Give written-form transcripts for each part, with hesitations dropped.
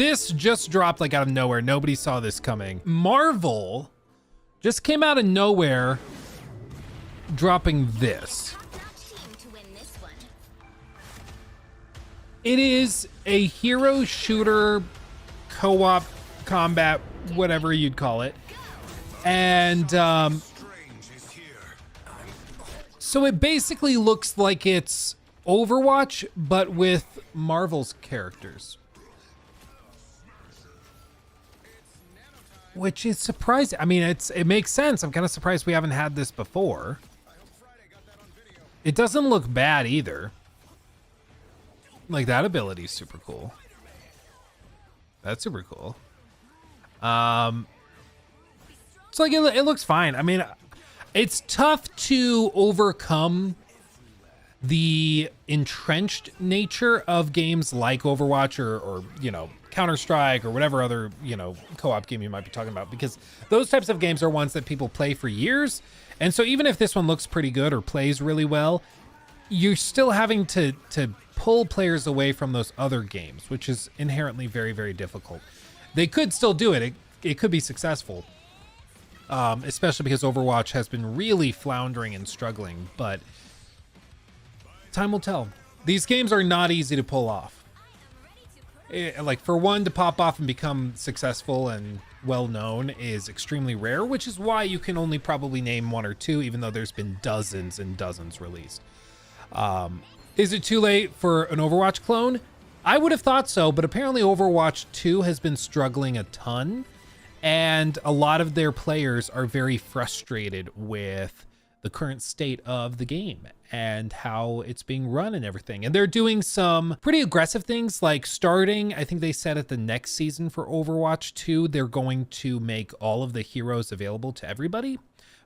this just dropped like out of nowhere. Nobody saw this coming. Marvel just came out of nowhere dropping this. It is a hero shooter co-op combat, whatever you'd call it. And so it basically looks like it's Overwatch, but with Marvel's characters. Which is surprising. I mean, it makes sense. I'm kind of surprised we haven't had this before. It doesn't look bad either. Like, that ability is super cool. That's super cool. So like it looks fine. I mean, it's tough to overcome the entrenched nature of games like Overwatch or you know, Counter-Strike or whatever other, you know, co-op game you might be talking about, because those types of games are ones that people play for years. And so even if this one looks pretty good or plays really well, you're still having to pull players away from those other games, which is inherently very, very difficult. They could still do it. It could be successful, especially because Overwatch has been really floundering and struggling, but time will tell. These games are not easy to pull off. Like, for one to pop off and become successful and well-known is extremely rare, which is why you can only probably name one or two, even though there's been dozens and dozens released. Is it too late for an Overwatch clone? I would have thought so, but apparently Overwatch 2 has been struggling a ton, and a lot of their players are very frustrated with the current state of the game and how it's being run and everything. And they're doing some pretty aggressive things, like starting, I think they said at the next season for Overwatch 2, they're going to make all of the heroes available to everybody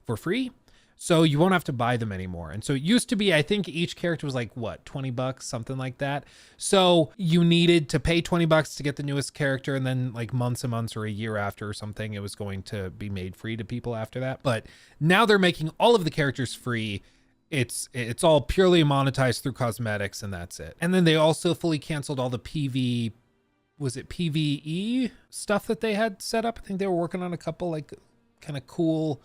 for free. So you won't have to buy them anymore. And so it used to be, I think each character was like, what, 20 bucks, something like that. So you needed to pay 20 bucks to get the newest character. And then like months and months or a year after or something, it was going to be made free to people after that. But now they're making all of the characters free. It's all purely monetized through cosmetics, and that's it. And then they also fully canceled all the PvE stuff that they had set up. I think they were working on a couple like kind of cool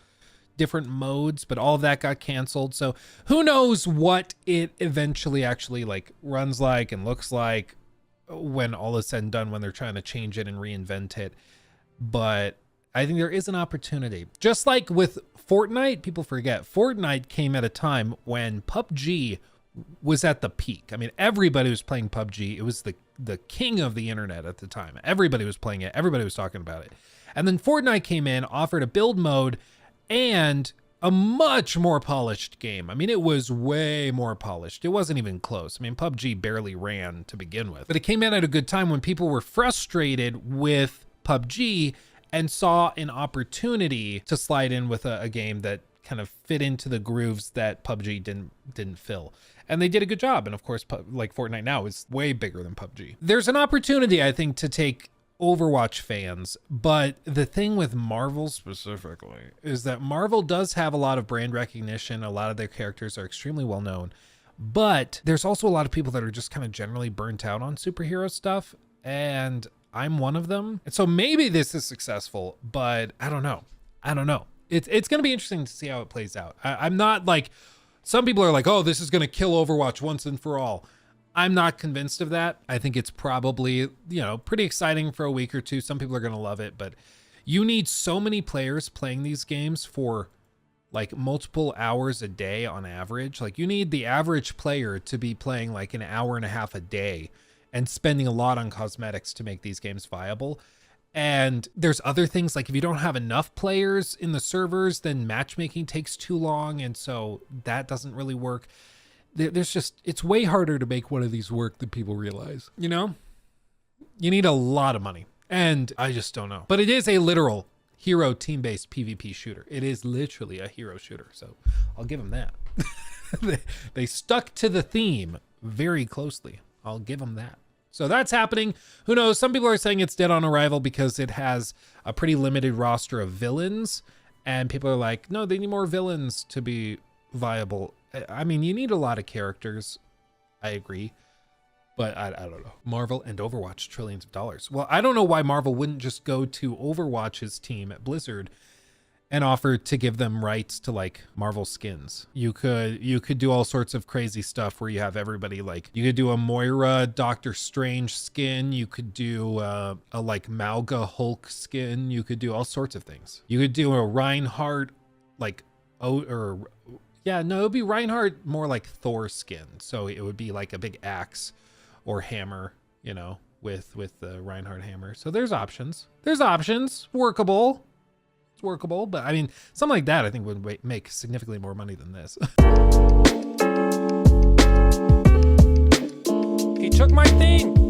different modes, but all of that got canceled. So who knows what it eventually actually like runs like and looks like when all is said and done, when they're trying to change it and reinvent it. But I think there is an opportunity. Just like with Fortnite, people forget Fortnite came at a time when PUBG was at the peak. I mean, everybody was playing PUBG. It was the king of the internet at the time. Everybody was playing it. Everybody was talking about it. And then Fortnite came in, offered a build mode and a much more polished game. I mean, it was way more polished. It wasn't even close. I mean, PUBG barely ran to begin with. But it came in at a good time when people were frustrated with PUBG and saw an opportunity to slide in with a game that kind of fit into the grooves that PUBG didn't fill. And they did a good job. And of course, like Fortnite now is way bigger than PUBG. There's an opportunity, I think, to take Overwatch fans, but the thing with Marvel specifically is that Marvel does have a lot of brand recognition. A lot of their characters are extremely well known, but there's also a lot of people that are just kind of generally burnt out on superhero stuff, and I'm one of them. And so maybe this is successful, but I don't know. It's going to be interesting to see how it plays out. I'm not like, some people are like, oh, this is going to kill Overwatch once and for all. I'm not convinced of that. I think it's probably, you know, pretty exciting for a week or two. Some people are going to love it, but you need so many players playing these games for like multiple hours a day on average. Like, you need the average player to be playing like an hour and a half a day and spending a lot on cosmetics to make these games viable. And there's other things, like if you don't have enough players in the servers, then matchmaking takes too long. And so that doesn't really work. There's just, it's way harder to make one of these work than people realize. You know, you need a lot of money, and I just don't know. But it is a literal hero team-based PvP shooter. It is literally a hero shooter, so I'll give them that. They stuck to the theme very closely. I'll give them that. So that's happening. Who knows? Some people are saying it's dead on arrival because it has a pretty limited roster of villains, and people are like, no, they need more villains to be viable. I mean, you need a lot of characters. I agree. But I don't know. Marvel and Overwatch, trillions of dollars. Well, I don't know why Marvel wouldn't just go to Overwatch's team at Blizzard and offer to give them rights to like Marvel skins. You could do all sorts of crazy stuff where you have everybody like, you could do a Moira Doctor Strange skin. You could do a like Malga Hulk skin. You could do all sorts of things. You could do a Reinhardt like, yeah, no, it would be Reinhardt more like Thor skin. So it would be like a big axe or hammer, you know, with the Reinhardt hammer. So there's options. There's options. Workable. It's workable. But I mean, something like that I think would make significantly more money than this. He took my thing.